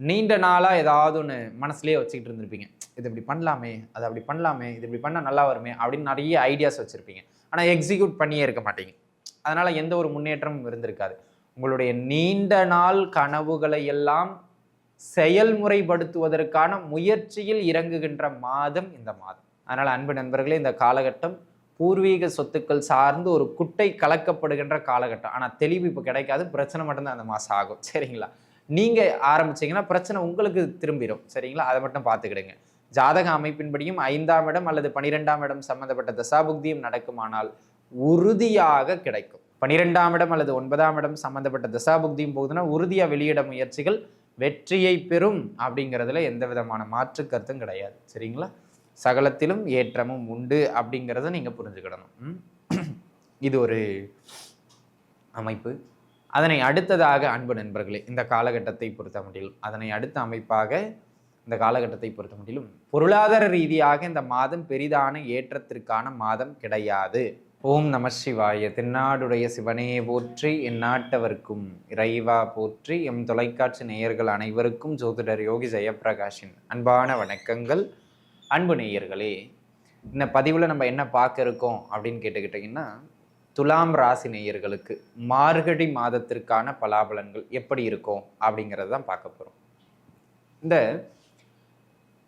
நீண்ட நாளாக ஏதாவது ஒன்று மனசுலேயே வச்சுக்கிட்டு இருந்திருப்பீங்க. இது இப்படி பண்ணலாமே, அது அப்படி பண்ணலாமே, இது இப்படி பண்ணால் நல்லா வருமே அப்படின்னு நிறைய ஐடியாஸ் வச்சுருப்பீங்க. ஆனால் எக்ஸிக்யூட் பண்ணியே இருக்க மாட்டீங்க. அதனால் எந்த ஒரு முன்னேற்றமும் இருந்திருக்காது. உங்களுடைய நீண்ட நாள் கனவுகளை எல்லாம் செயல்முறைப்படுத்துவதற்கான முயற்சியில் இறங்குகின்ற மாதம் இந்த மாதம். அதனால் அன்பு நண்பர்களே, இந்த காலகட்டம் பூர்வீக சொத்துக்கள் சார்ந்து ஒரு குட்டை கலக்கப்படுகின்ற காலகட்டம். ஆனால் தெளிவு இப்போ கிடைக்காது. பிரச்சனை மட்டும்தான் அந்த மாதம் ஆகும். சரிங்களா? நீங்கள் ஆரம்பிச்சிங்கன்னா பிரச்சனை உங்களுக்கு திரும்பிடும். சரிங்களா? அதை மட்டும் பார்த்துக்கிடுங்க. ஜாதக அமைப்பின்படியும் 5ஆம் இடம் அல்லது 12ஆம் இடம் சம்பந்தப்பட்ட தசாபுக்தியும் நடக்குமானால் உறுதியாக கிடைக்கும். 12ஆம் இடம் அல்லது 9ஆம் இடம் சம்பந்தப்பட்ட தசாபுக்தியும் போகுதுன்னா உறுதியாக வெளியிட முயற்சிகள் வெற்றியை பெறும் அப்படிங்கிறதுல எந்த விதமான மாற்று கருத்தும் கிடையாது. சரிங்களா? சகலத்திலும் ஏற்றமும் உண்டு அப்படிங்கிறத நீங்கள் புரிஞ்சுக்கிடணும். இது ஒரு அமைப்பு. அதனை அடுத்ததாக அன்பு நண்பர்களே, இந்த காலகட்டத்தை பொறுத்த மட்டிலும் அதனை அடுத்த அமைப்பாக இந்த காலகட்டத்தை பொறுத்த மட்டிலும் பொருளாதார ரீதியாக இந்த மாதம் பெரிதான ஏற்றத்திற்கான மாதம் கிடையாது. ஓம் நம சிவாய. தென்னாடுடைய சிவனே போற்றி, எந்நாட்டவர்க்கும் இறைவா போற்றி. எம் தொலைக்காட்சி நேயர்கள் அனைவருக்கும் ஜோதிடர் யோகி ஜெயப்பிரகாஷின் அன்பான வணக்கங்கள். அன்பு நேயர்களே, இந்த பதிவில் நம்ம என்ன பார்க்க இருக்கோம் அப்படின்னு கேட்டுக்கிட்டிங்கன்னா, துலாம் ராசி நேயர்களுக்கு மார்கழி மாதத்திற்கான பலாபலன்கள் எப்படி இருக்கும் அப்படிங்கிறது தான் பார்க்க போகிறோம்.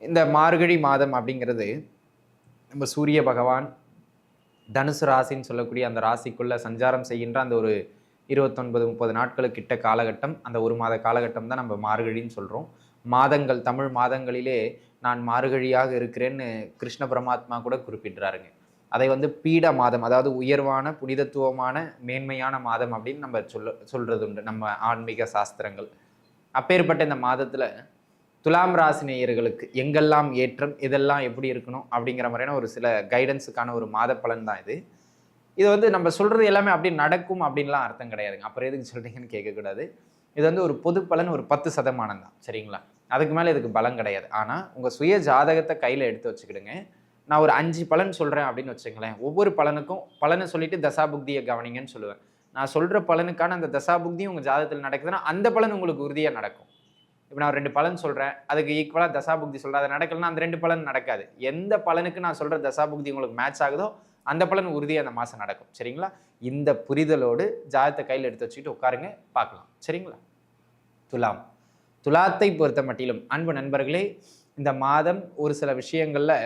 இந்த மார்கழி மாதம் அப்படிங்கிறது நம்ம சூரிய பகவான் தனுசு ராசின்னு சொல்லக்கூடிய அந்த ராசிக்குள்ளே சஞ்சாரம் செய்கின்ற அந்த ஒரு 29-30 நாட்களுக்கிட்ட காலகட்டம், அந்த ஒரு மாத காலகட்டம் தான் நம்ம மார்கழின்னு சொல்கிறோம். மாதங்கள், தமிழ் மாதங்களிலே நான் மார்கழியாக இருக்கிறேன்னு கிருஷ்ண பரமாத்மா கூட குறிப்பிடுறாருங்க. அதை பீட மாதம், அதாவது உயர்வான புனிதத்துவமான மேன்மையான மாதம் அப்படின்னு நம்ம சொல்றது உண்டு நம்ம ஆன்மீக சாஸ்திரங்கள். அப்பேற்பட்ட இந்த மாதத்தில் துலாம் ராசி நேயர்களுக்கு எங்கெல்லாம் ஏற்றம், இதெல்லாம் எப்படி இருக்கணும் அப்படிங்கிற மாதிரியான ஒரு சில கைடன்ஸுக்கான ஒரு மாத பலன் தான் இது. இது நம்ம சொல்கிறது எல்லாமே அப்படி நடக்கும் அப்படின்லாம் அர்த்தம் கிடையாதுங்க. அப்புறம் எதுக்கு சொல்கிறீங்கன்னு கேட்கக்கூடாது. இது ஒரு பொது பலன், ஒரு 10% தான். சரிங்களா? அதுக்கு மேலே இதுக்கு பலம் கிடையாது. ஆனால் உங்கள் சுய ஜாதகத்தை கையில் எடுத்து வச்சுக்கிடுங்க. நான் ஒரு 5 பலன் சொல்கிறேன் அப்படின்னு வச்சுங்களேன். ஒவ்வொரு பலனுக்கும் பலனை சொல்லிட்டு தசாபுக்தியை கவனிங்கன்னு சொல்லுவேன். நான் சொல்கிற பலனுக்கான அந்த தசாபுக்தியும் உங்கள் ஜாதகத்தில் நடக்குதுன்னா அந்த பலன் உங்களுக்கு உறுதியாக நடக்கும். இப்போ நான் 2 பலன் சொல்கிறேன், அதுக்கு ஈக்குவலாக தசாபுக்தி சொல்கிறேன், அது நடக்கலன்னா அந்த 2 பலன் நடக்காது. எந்த பலனுக்கு நான் சொல்கிற தசாபுக்தி உங்களுக்கு மேட்ச் ஆகுதோ அந்த பலன் உறுதியாக அந்த மாதம் நடக்கும். சரிங்களா? இந்த புரிதலோடு ஜாதகத்தை கையில் எடுத்து வச்சுக்கிட்டு உட்காருங்க, பார்க்கலாம். சரிங்களா? துலாத்தை பொறுத்த மட்டிலும் அன்பு நண்பர்களே, இந்த மாதம் ஒரு சில விஷயங்களில்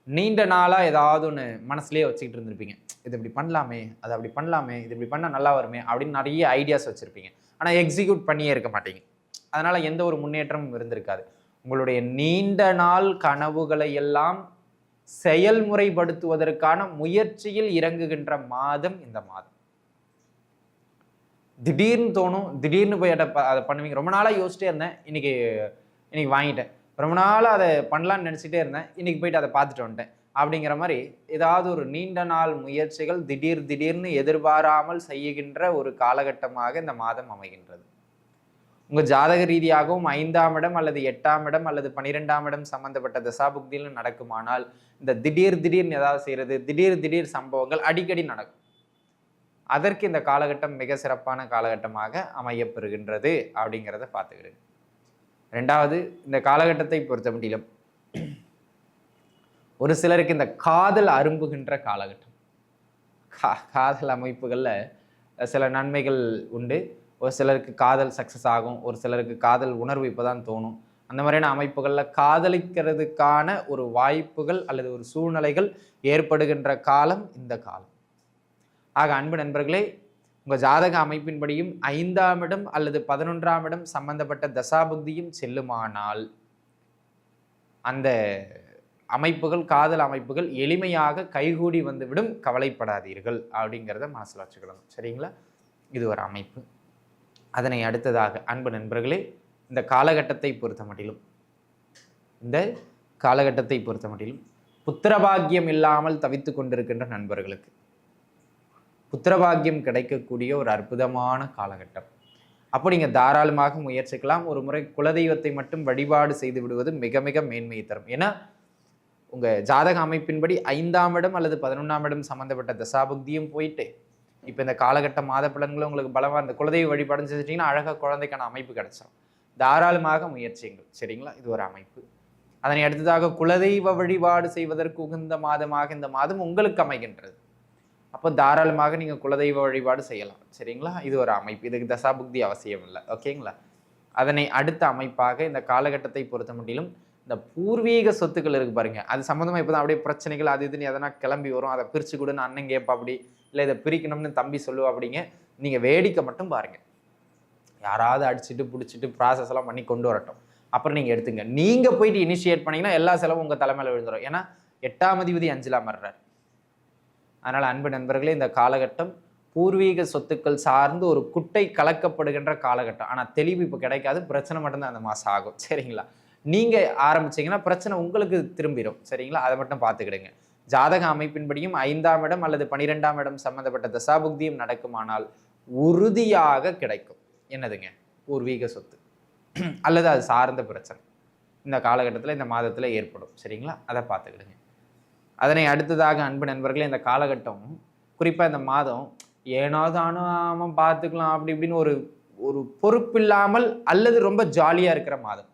நீண்ட நாளாக ஏதாவது ஒன்று மனசுலேயே வச்சுக்கிட்டு இருந்திருப்பீங்க. இது இப்படி பண்ணலாமே, அது அப்படி பண்ணலாமே, இது இப்படி பண்ணால் நல்லா வருமே அப்படின்னு நிறைய ஐடியாஸ் வச்சுருப்பீங்க. ஆனால் எக்ஸிக்யூட் பண்ணியே இருக்க மாட்டீங்க. அதனால் எந்த ஒரு முன்னேற்றமும் இருந்திருக்காது. உங்களுடைய நீண்ட நாள் கனவுகளை எல்லாம் செயல்முறைப்படுத்துவதற்கான முயற்சியில் இறங்குகின்ற மாதம் இந்த மாதம். திடீர்னு தோணும், திடீர்னு போய் அதை பண்ணுவீங்க. ரொம்ப நாளாக யோசிச்சிட்டே இருந்தேன், இன்னைக்கு வாங்கிட்டேன். ரொம்ப நாளாக அதை பண்ணலான்னு நினச்சிட்டே இருந்தேன், இன்னைக்கு போயிட்டு அதை பார்த்துட்டு வந்துட்டேன் அப்படிங்கிற மாதிரி ஏதாவது ஒரு நீண்ட நாள் முயற்சிகள் திடீர்னு எதிர்பாராமல் செய்கின்ற ஒரு காலகட்டமாக இந்த மாதம் அமைகின்றது. உங்கள் ஜாதக ரீதியாகவும் 5ஆம் இடம் அல்லது 8ஆம் இடம் அல்லது 12ஆம் இடம் சம்பந்தப்பட்ட தசாபுக்தியிலும் நடக்குமானால் இந்த திடீர்னு ஏதாவது செய்கிறது, திடீர் சம்பவங்கள் அடிக்கடி நடக்கும். அதற்கு இந்த காலகட்டம் மிக சிறப்பான காலகட்டமாக அமையப்பெறுகின்றது அப்படிங்கிறத பார்த்துக்கிடுங்க. 2வது, இந்த காலகட்டத்தை பொறுத்த மட்டிலும் ஒரு சிலருக்கு இந்த காதல் அரும்புகின்ற காலகட்டம். காதல் அமைப்புகளில் சில நன்மைகள் உண்டு. ஒரு சிலருக்கு காதல் சக்ஸஸ் ஆகும், ஒரு சிலருக்கு காதல் உணர்வு இப்போ தான் தோணும். அந்த மாதிரியான அமைப்புகளில் காதலிக்கிறதுக்கான ஒரு வாய்ப்புகள் அல்லது ஒரு சூழ்நிலைகள் ஏற்படுகின்ற காலம் இந்த காலம். ஆக அன்பு நண்பர்களே, உங்கள் ஜாதக அமைப்பின்படியும் 5ஆம் இடம் அல்லது 11ஆம் இடம் சம்பந்தப்பட்ட தசாபுக்தியும் செல்லுமானால் அந்த அமைப்புகள், காதல் அமைப்புகள் எளிமையாக கைகூடி வந்துவிடும். கவலைப்படாதீர்கள் அப்படிங்கிறத மனசில் வச்சுக்கிடணும். சரிங்களா? இது ஒரு அமைப்பு. அதனை அடுத்ததாக அன்பு நண்பர்களே, இந்த காலகட்டத்தை பொறுத்த மட்டிலும் புத்திரபாக்கியம் இல்லாமல் தவித்து கொண்டிருக்கின்ற நண்பர்களுக்கு புத்திரபாக்கியம் கிடைக்கக்கூடிய ஒரு அற்புதமான காலகட்டம். அப்போ நீங்கள் தாராளமாக முயற்சிக்கலாம். ஒரு முறை குலதெய்வத்தை மட்டும் வழிபாடு செய்து விடுவது மிக மிக மேன்மையை தரும். ஏன்னா உங்கள் ஜாதக அமைப்பின்படி 5ஆம் இடம் அல்லது 11ஆம் இடம் சம்மந்தப்பட்ட தசாபுக்தியும் போயிட்டு இப்போ இந்த காலகட்ட மாத பலன்களும் உங்களுக்கு பலமாக இந்த குலதெய்வ வழிபாடுன்னு செஞ்சுட்டிங்கன்னா அழகாக குழந்தைக்கான அமைப்பு கிடைச்சிடும். தாராளமாக முயற்சியுங்கள். சரிங்களா? இது ஒரு அமைப்பு. அதனை அடுத்ததாக குலதெய்வ வழிபாடு செய்வதற்கு உகந்த மாதமாக இந்த மாதம் உங்களுக்கு அமைகின்றது. அப்போ தாராளமாக நீங்கள் குலதெய்வ வழிபாடு செய்யலாம். சரிங்களா? இது ஒரு அமைப்பு. இதுக்கு தசாபுக்தி அவசியம் இல்லை. ஓகேங்களா? அதனை அடுத்த அமைப்பாக இந்த காலகட்டத்தை பொறுத்த மட்டிலும் இந்த பூர்வீக சொத்துக்கள் இருக்கு பாருங்க, அது சம்மந்தமாக இப்போ தான் அப்படியே பிரச்சனைகள் அது இதுன்னு எதனா கிளம்பி வரும். அதை பிரித்து கொடுன்னு அண்ணன் கேட்பா அப்படி, இல்லை இதை பிரிக்கணும்னு தம்பி சொல்லுவா அப்படிங்க. நீங்கள் வேடிக்கை மட்டும் பாருங்கள். யாராவது அடிச்சுட்டு பிடிச்சிட்டு ப்ராசஸ் எல்லாம் பண்ணி கொண்டு வரட்டும். அப்புறம் நீங்கள் எடுத்துங்க. நீங்கள் போயிட்டு இனிஷியேட் பண்ணிங்கன்னா எல்லா செலவும் உங்கள் தலைமையில் விழுந்துடும். ஏன்னா 8ஆம் அதிபதி 5ல் அமர்றார். அதனால் அன்பு நண்பர்களே, இந்த காலகட்டம் பூர்வீக சொத்துக்கள் சார்ந்து ஒரு குட்டை கலக்கப்படுகின்ற காலகட்டம். ஆனால் தெளிவு இப்போ கிடைக்காது. பிரச்சனை மட்டும்தான் அந்த மாதம் ஆகும். சரிங்களா? நீங்கள் ஆரம்பிச்சிங்கன்னா பிரச்சனை உங்களுக்கு திரும்பிடும். சரிங்களா? அதை மட்டும் பார்த்துக்கிடுங்க. ஜாதக அமைப்பின்படியும் 5ஆம் இடம் அல்லது 12ஆம் இடம் சம்மந்தப்பட்ட தசாபுக்தியும் நடக்குமானால் உறுதியாக கிடைக்கும். என்னதுங்க? பூர்வீக சொத்து அல்லது அது சார்ந்த பிரச்சனை இந்த காலகட்டத்தில் இந்த மாதத்தில் ஏற்படும். சரிங்களா? அதை பார்த்துக்கிடுங்க. அதனை அடுத்ததாக அன்பு நண்பர்களே, இந்த காலகட்டம் குறிப்பாக இந்த மாதம் ஏனாதானும் பார்த்துக்கலாம் அப்படி இப்படின்னு ஒரு ஒரு பொறுப்பில்லாமல் அல்லது ரொம்ப ஜாலியாக இருக்கிற மாதம்.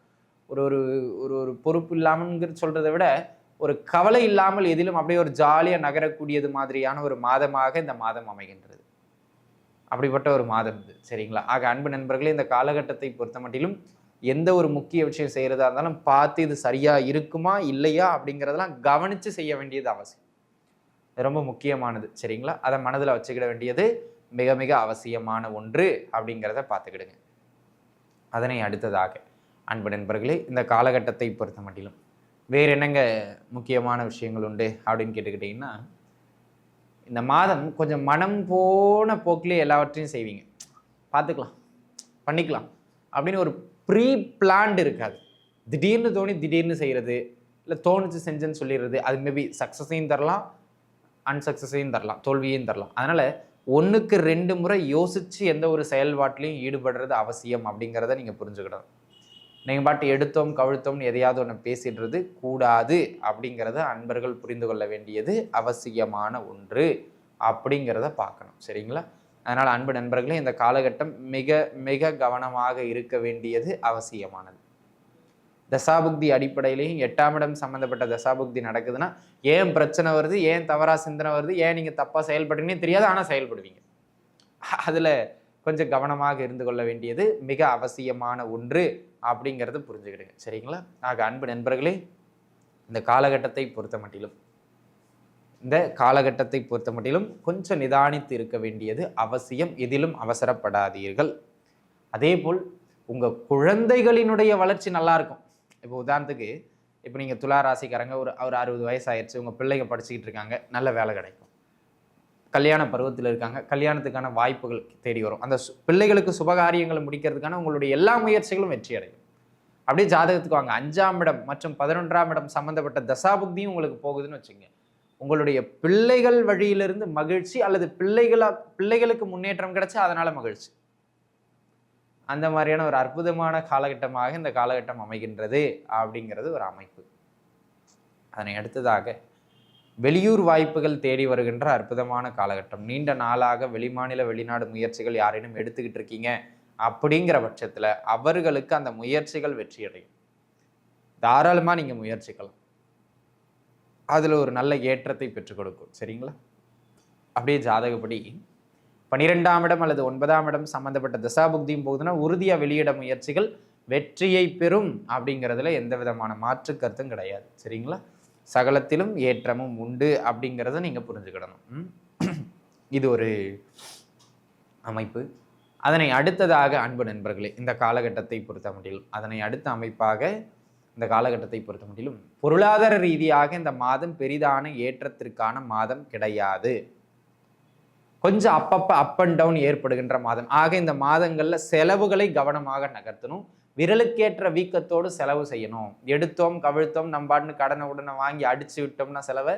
ஒரு ஒரு ஒரு ஒரு பொறுப்பு இல்லாமல்ங்கிறது சொல்கிறத விட ஒரு கவலை இல்லாமல் எதிலும் அப்படியே ஒரு ஜாலியாக நகரக்கூடியது மாதிரியான ஒரு மாதமாக இந்த மாதம் அமைகின்றது. அப்படிப்பட்ட ஒரு மாதம் இது. சரிங்களா? ஆக அன்பு நண்பர்களே, இந்த காலகட்டத்தை பொறுத்த மட்டிலும் எந்த ஒரு முக்கிய விஷயம் செய்கிறதா இருந்தாலும் பார்த்து இது சரியாக இருக்குமா இல்லையா அப்படிங்கிறதெல்லாம் கவனித்து செய்ய வேண்டியது அவசியம். ரொம்ப முக்கியமானது. சரிங்களா? அதை மனதில் வச்சுக்கிட வேண்டியது மிக மிக அவசியமான ஒன்று அப்படிங்கிறத பார்த்துக்கிடுங்க. அதனை அடுத்ததாக அன்பு நண்பர்களே, இந்த காலகட்டத்தை பொறுத்த மட்டிலும் வேறு என்னங்க முக்கியமான விஷயங்கள் உண்டு அப்படின்னு கேட்டுக்கிட்டிங்கன்னா, இந்த மாதம் கொஞ்சம் மனம் போன போக்கிலே எல்லாவற்றையும் செய்வீங்க. பார்த்துக்கலாம், பண்ணிக்கலாம் அப்படின்னு ஒரு ப்ரீ பிளான்டு இருக்காது. திடீர்னு தோணி திடீர்னு செய்கிறது, இல்லை தோணுச்சு செஞ்சேன்னு சொல்லிடுறது. அது மேபி சக்ஸஸையும் தரலாம், அன்சக்ஸஸையும் தரலாம், தோல்வியையும் தரலாம். அதனால் 1க்கு 2 முறை யோசித்து எந்த ஒரு செயல்பாட்டிலையும் ஈடுபடுறது அவசியம் அப்படிங்கிறத நீங்கள் புரிஞ்சுக்கிடணும். நீங்கள் பாட்டு எடுத்தோம் கவிழ்த்தோம்னு எதையாவது ஒன்று பேசிடுறது கூடாது அப்படிங்கிறத அன்பர்கள் புரிந்து கொள்ள வேண்டியது அவசியமான ஒன்று அப்படிங்கிறத பார்க்கணும். சரிங்களா? அதனால் அன்பு நண்பர்களே, இந்த காலகட்டம் மிக மிக கவனமாக இருக்க வேண்டியது அவசியமானது. தசாபுக்தி அடிப்படையிலையும் 8ஆம் இடம் சம்மந்தப்பட்ட தசாபுக்தி நடக்குதுன்னா ஏன் பிரச்சனை வருது, ஏன் தவறா சிந்தனை வருது, ஏன் நீங்கள் தப்பாக செயல்படுறீங்கன்னு தெரியாது, ஆனால் செயல்படுவீங்க. அதில் கொஞ்சம் கவனமாக இருந்து கொள்ள வேண்டியது மிக அவசியமான ஒன்று அப்படிங்கிறது புரிஞ்சுக்கிடுங்க. சரிங்களா? ஆக அன்பு நண்பர்களே, இந்த காலகட்டத்தை பொறுத்த மட்டிலும் கொஞ்சம் நிதானித்து இருக்க வேண்டியது அவசியம். எதிலும் அவசரப்படாதீர்கள். அதே போல் உங்கள் குழந்தைகளினுடைய வளர்ச்சி நல்லா இருக்கும். இப்போ உதாரணத்துக்கு இப்போ நீங்கள் துலா ராசிக்காரங்க ஒரு 60 வயசு ஆயிடுச்சு, உங்கள் பிள்ளைங்க படிச்சுக்கிட்டு இருக்காங்க, நல்ல வேலை கிடைக்கும். கல்யாண பருவத்தில் இருக்காங்க, கல்யாணத்துக்கான வாய்ப்புகள் தேடி வரும். அந்த பிள்ளைகளுக்கு சுபகாரியங்களை முடிக்கிறதுக்கான உங்களுடைய எல்லா முயற்சிகளும் வெற்றி அடையும். அப்படியே ஜாதகத்துக்கு வாங்க, 5ஆம் இடம் மற்றும் 11ஆம் இடம் சம்மந்தப்பட்ட தசாபுக்தியும் உங்களுக்கு போகுதுன்னு வச்சுங்க. உங்களுடைய பிள்ளைகள் வழியிலிருந்து மகிழ்ச்சி அல்லது பிள்ளைகளுக்கு முன்னேற்றம் கிடைச்சா அதனால மகிழ்ச்சி. அந்த மாதிரியான ஒரு அற்புதமான காலகட்டமாக இந்த காலகட்டம் அமைகின்றது அப்படிங்கிறது ஒரு அமைப்பு. அதனை அடுத்ததாக வெளியூர் வாய்ப்புகள் தேடி வருகின்ற அற்புதமான காலகட்டம். நீண்ட நாளாக வெளிமாநில வெளிநாடு முயற்சிகள் யாரேனும் எடுத்துக்கிட்டு இருக்கீங்க அப்படிங்கிற பட்சத்தில் அவர்களுக்கு அந்த முயற்சிகள் வெற்றி அடையும். தாராளமாக நீங்கள் முயற்சிக்கலாம். அதில் ஒரு நல்ல ஏற்றத்தை பெற்றுக் கொடுக்கும். சரிங்களா? அப்படியே ஜாதகப்படி 12ஆம் இடம் அல்லது 9ஆம் இடம் சம்பந்தப்பட்ட தசாபுக்தியும் போகுதுன்னா உறுதியாக வெளியிட முயற்சிகள் வெற்றியை பெறும் அப்படிங்கிறதுல எந்த விதமான மாற்று கருத்தும் கிடையாது. சரிங்களா? சகலத்திலும் ஏற்றமும் உண்டு அப்படிங்கிறத நீங்கள் புரிஞ்சுக்கிடணும். இது ஒரு அமைப்பு. அதனை அடுத்ததாக அன்பு நண்பர்களே, இந்த காலகட்டத்தை பொறுத்த மட்டிலும் அதனை அடுத்த அமைப்பாக இந்த காலகட்டத்தை பொறுத்த மட்டிலும் பொருளாதார ரீதியாக இந்த மாதம் பெரிதான ஏற்றத்திற்கான மாதம் கிடையாது. கொஞ்சம் அப்பப்போ அப் அண்ட் டவுன் ஏற்படுகின்ற மாதம். ஆக இந்த மாதங்களில் செலவுகளை கவனமாக நகர்த்தணும். விரலுக்கேற்ற வீக்கத்தோடு செலவு செய்யணும். எடுத்தோம் கவிழ்த்தோம் நம்பாடுன்னு கடனை உடனே வாங்கி அடிச்சு விட்டோம்னா செலவை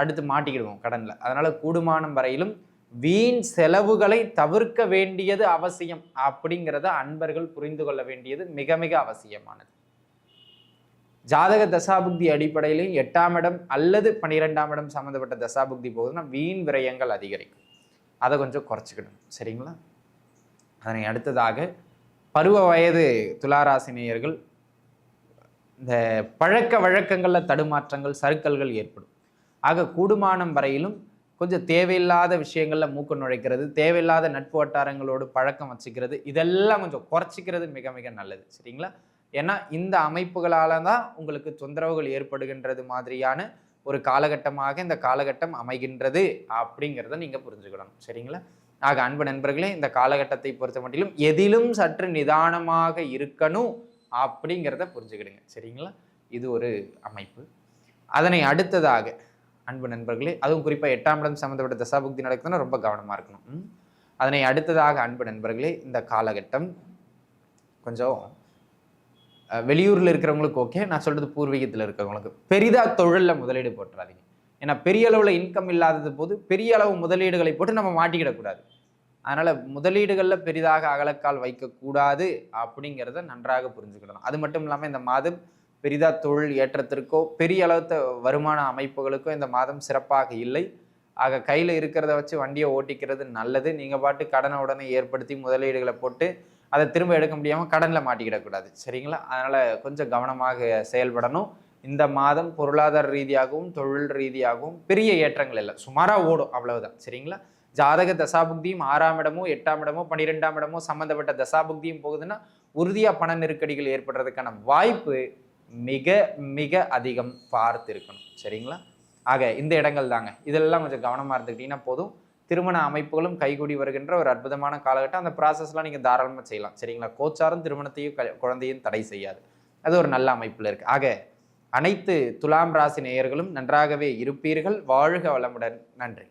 அடுத்து மாட்டிக்கிடுவோம் கடனில். அதனால் கூடுமானம் வரையிலும் வீண் செலவுகளை தவிர்க்க வேண்டியது அவசியம் அப்படிங்கிறத அன்பர்கள் புரிந்து கொள்ள வேண்டியது மிக மிக அவசியமானது. ஜாதக தசாபுக்தி அடிப்படையிலையும் 8ஆம் இடம் அல்லது 12ஆம் இடம் சம்மந்தப்பட்ட தசாபுக்தி போகுதுன்னா வீண் விரயங்கள் அதிகரிக்கும். அதை கொஞ்சம் குறைச்சிக்கணும். சரிங்களா? அதனை அடுத்ததாக பருவ வயது துளாராசி நேயர்கள் இந்த பழக்க வழக்கங்களில் தடுமாற்றங்கள் சறுக்கல்கள் ஏற்படும். ஆக கூடுமானம் வரையிலும் கொஞ்சம் தேவையில்லாத விஷயங்களில் மூக்க நுழைக்கிறது, தேவையில்லாத நட்பு வட்டாரங்களோடு பழக்கம் வச்சுக்கிறது, இதெல்லாம் கொஞ்சம் குறைச்சிக்கிறது மிக மிக நல்லது. சரிங்களா? ஏன்னா இந்த அமைப்புகளால் தான் உங்களுக்கு தொந்தரவுகள் ஏற்படுகின்றது மாதிரியான ஒரு காலகட்டமாக இந்த காலகட்டம் அமைகின்றது அப்படிங்கிறத நீங்கள் புரிஞ்சுக்கணும். சரிங்களா? ஆக அன்பு நண்பர்களே, இந்த காலகட்டத்தை பொறுத்த மட்டிலும் எதிலும் சற்று நிதானமாக இருக்கணும் அப்படிங்கிறத புரிஞ்சுக்கிடுங்க. சரிங்களா? இது ஒரு அமைப்பு. அதனை அடுத்ததாக அன்பு நண்பர்களே, அதுவும் குறிப்பாக 8ஆம் இடம் சம்மந்தப்பட்ட தசாபுக்தி நடக்குதுன்னா ரொம்ப கவனமாக இருக்கணும். அதனை அடுத்ததாக அன்பு நண்பர்களே, இந்த காலகட்டம் கொஞ்சம் வெளியூரில் இருக்கிறவங்களுக்கு ஓகே, நான் சொல்கிறது பூர்வீகத்தில் இருக்கிறவங்களுக்கு பெரிதாக தொழிலில் முதலீடு போட்டுறாதீங்க. ஏன்னா பெரிய அளவில் இன்கம் இல்லாதது போது பெரிய அளவு முதலீடுகளை போட்டு நம்ம மாட்டிக்கிடக்கூடாது. அதனால் முதலீடுகளில் பெரிதாக அகலக்கால் வைக்கக்கூடாது அப்படிங்கிறத நன்றாக புரிஞ்சுக்கிடணும். அது மட்டும் இல்லாமல் இந்த மாதம் பெரிதாக தொழில் ஏற்றத்திற்கோ பெரிய அளவு வருமான அமைப்புகளுக்கோ இந்த மாதம் சிறப்பாக இல்லை. ஆக கையில் இருக்கிறத வச்சு வண்டியை ஓட்டிக்கிறது நல்லது. நீங்கள் பாட்டு கடனை உடனே ஏற்படுத்தி முதலீடுகளை போட்டு அதை திரும்ப எடுக்க முடியாமல் கடனில் மாட்டிக்கிடக்கூடாது. சரிங்களா? அதனால் கொஞ்சம் கவனமாக செயல்படணும். இந்த மாதம் பொருளாதார ரீதியாகவும் தொழில் ரீதியாகவும் பெரிய ஏற்றங்கள் இல்லை, சுமாராக ஓடும், அவ்வளவுதான். சரிங்களா? ஜாதக தசாபுக்தியும் 6ஆம் இடமோ 8ஆம் இடமோ 12ஆம் இடமோ சம்மந்தப்பட்ட தசாபுக்தியும் போகுதுன்னா உறுதியாக பண நெருக்கடிகள் ஏற்படுறதுக்கான வாய்ப்பு மிக மிக அதிகம் பார்த்து இருக்கணும். சரிங்களா? ஆக இந்த இடங்கள் தாங்க, இதெல்லாம் கொஞ்சம் கவனமாக இருந்துக்கிட்டீங்கன்னா போதும். திருமண அமைப்புகளும் கைகூடி வருகின்ற ஒரு அற்புதமான காலகட்டம். அந்த ப்ராசஸ்லாம் நீங்கள் தாராளமாக செய்யலாம். சரிங்களா? கோச்சாரம் திருமணத்தையும் குழந்தையும் தடை செய்யாது. அது ஒரு நல்ல அமைப்பில் இருக்குது. ஆக அனைத்து துலாம் ராசி நேயர்களும் நன்றாகவே இருப்பீர்கள். வாழ்க வளமுடன். நன்றி.